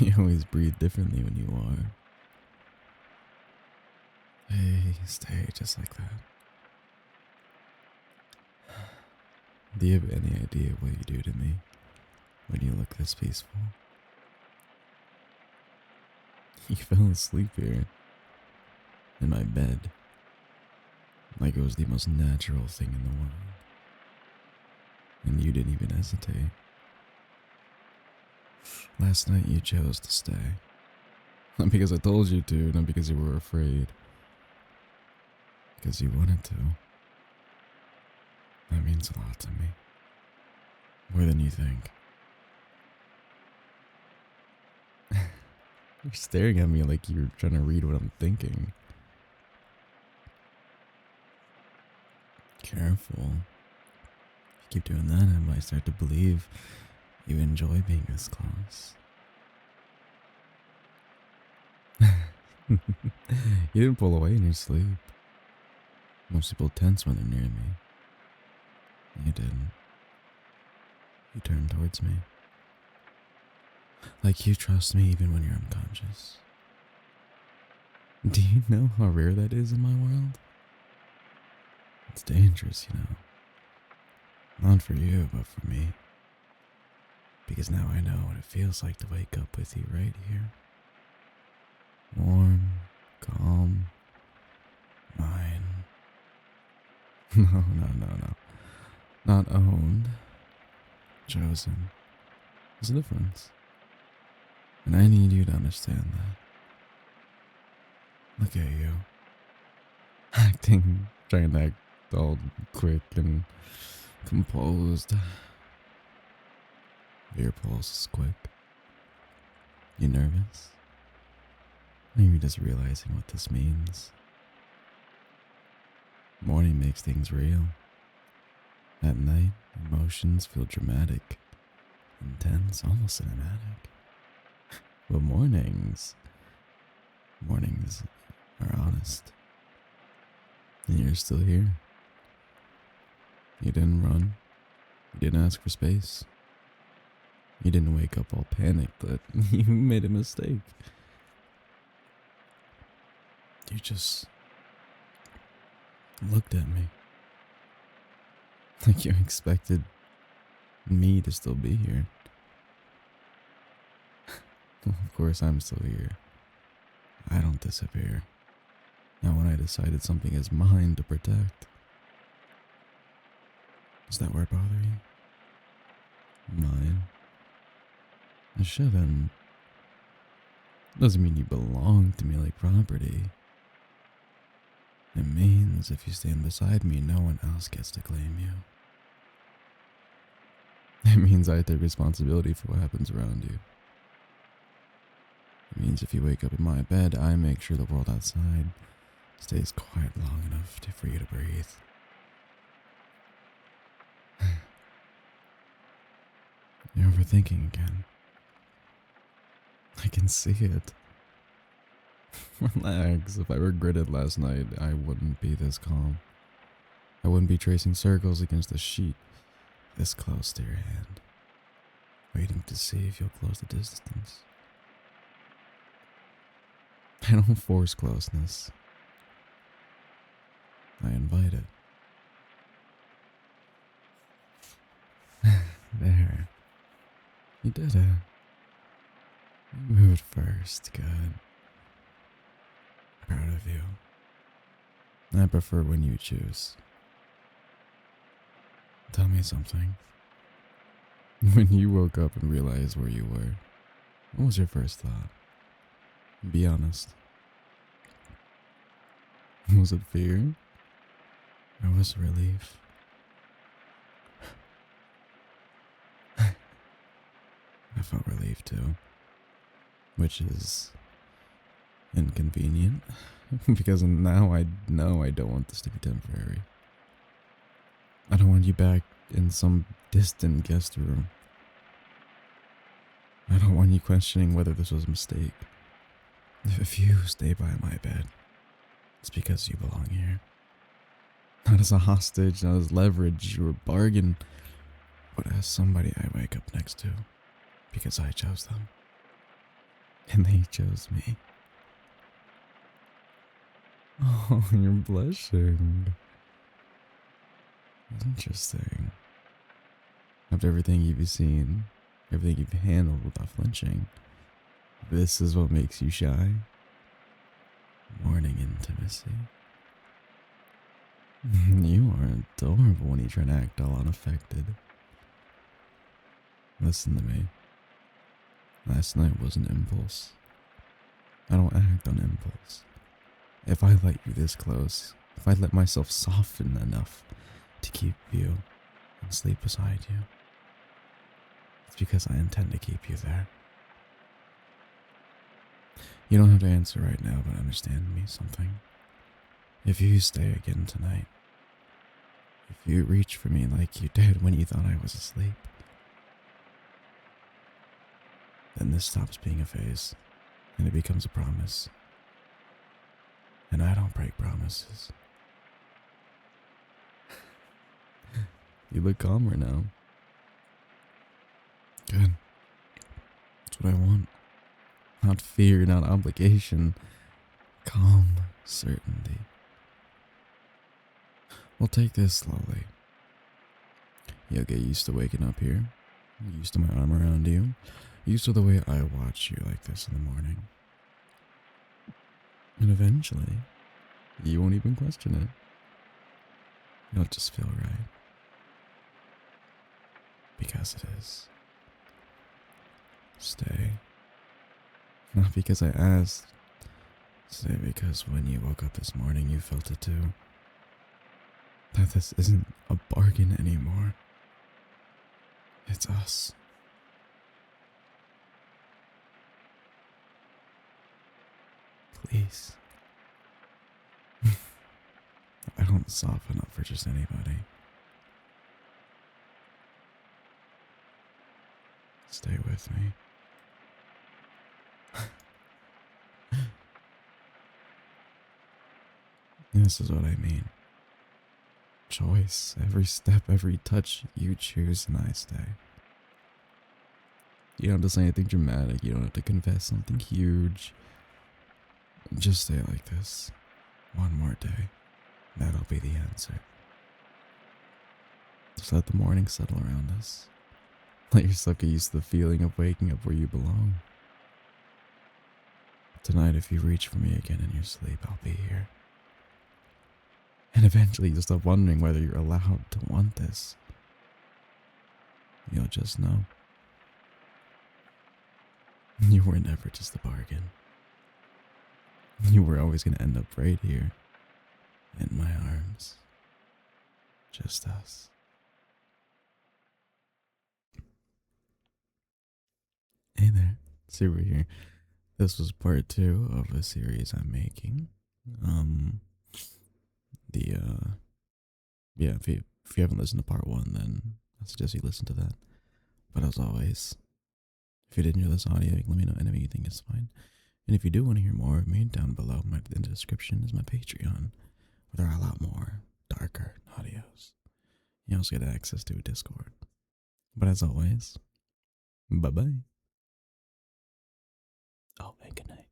You always breathe differently when you are. Hey, stay just like that. Do you have any idea what you do to me when you look this peaceful? You fell asleep here in my bed like it was the most natural thing in the world. And you didn't even hesitate. Last night you chose to stay. Not because I told you to, not because you were afraid. Because you wanted to. That means a lot to me. More than you think. You're staring at me like you're trying to read what I'm thinking. Careful. If you keep doing that, I might start to believe you enjoy being this close. You didn't pull away in your sleep. Most people tense when they're near me. You didn't. You turned towards me. Like you trust me even when you're unconscious. Do you know how rare that is in my world? It's dangerous, you know. Not for you, but for me. Because now I know what it feels like to wake up with you right here. Warm, calm, mine. No. Not owned. Chosen. There's a difference. And I need you to understand that. Look at you. Trying to act all quick and composed. Your pulse is quick. You nervous? Maybe just realizing what this means. Morning makes things real. At night, emotions feel dramatic, intense, almost cinematic. But mornings are honest. And you're still here. You didn't run. You didn't ask for space. You didn't wake up all panicked that you made a mistake. You just looked at me. Like you expected me to still be here. Of course I'm still here. I don't disappear. Not when I decided something is mine to protect. Does that word bother you? Mine? It shouldn't. Doesn't mean you belong to me like property. It means if you stand beside me, no one else gets to claim you. It means I take responsibility for what happens around you. It means if you wake up in my bed, I make sure the world outside stays quiet long enough for you to breathe. You're overthinking again. I can see it. Relax. If I regretted last night, I wouldn't be this calm. I wouldn't be tracing circles against the sheet this close to your hand, waiting to see if you'll close the distance. I don't force closeness. I invite it. There. You did it. You moved first. Good. Proud of you. I prefer when you choose. Tell me something. When you woke up and realized where you were, what was your first thought? Be honest. Was it fear? Or was it relief? I felt relief too. Which is inconvenient. Because now I know I don't want this to be temporary. I don't want you back in some distant guest room. I don't want you questioning whether this was a mistake. If you stay by my bed, it's because you belong here. Not as a hostage, not as leverage or bargain, but as somebody I wake up next to because I chose them. And they chose me. Oh, you're blushing. Interesting. After everything you've seen, everything you've handled without flinching, this is what makes you shy? Morning intimacy. You are adorable when you try to act all unaffected. Listen to me. Last night was an impulse. I don't act on impulse. If I let you this close, if I let myself soften enough to keep you and sleep beside you, it's because I intend to keep you there. You don't have to answer right now, but understand me something. If you stay again tonight, if you reach for me like you did when you thought I was asleep, then this stops being a phase and it becomes a promise. And I don't break promises. You look calmer now. Good. That's what I want. Not fear, not obligation. Calm certainty. We'll take this slowly. You'll get used to waking up here. Used to my arm around you. Used to the way I watch you like this in the morning. And eventually, you won't even question it. It'll just feel right. Because it is. Stay. Not because I asked. Stay because when you woke up this morning, you felt it too. That this isn't a bargain anymore. It's us. Please. I don't soften up for just anybody. Stay with me. This is what I mean. Choice. Every step, every touch, you choose and I stay. You don't have to say anything dramatic. You don't have to confess something huge. Just stay like this. One more day. That'll be the answer. Just let the morning settle around us. Let yourself get used to the feeling of waking up where you belong. Tonight, if you reach for me again in your sleep, I'll be here. And eventually you'll stop wondering whether you're allowed to want this. You'll just know. You were never just a bargain. You were always going to end up right here. In my arms. Just us. Hey there. Suru here. This was part 2 of a series I'm making. Yeah, if you haven't listened to part 1, then I suggest you listen to that. But as always, if you did enjoy this audio, let me know anything you think is fine. And if you do want to hear more of me, down below in the description is my Patreon, where there are a lot more darker audios. You also get access to a Discord. But as always, bye-bye. Oh, and good night.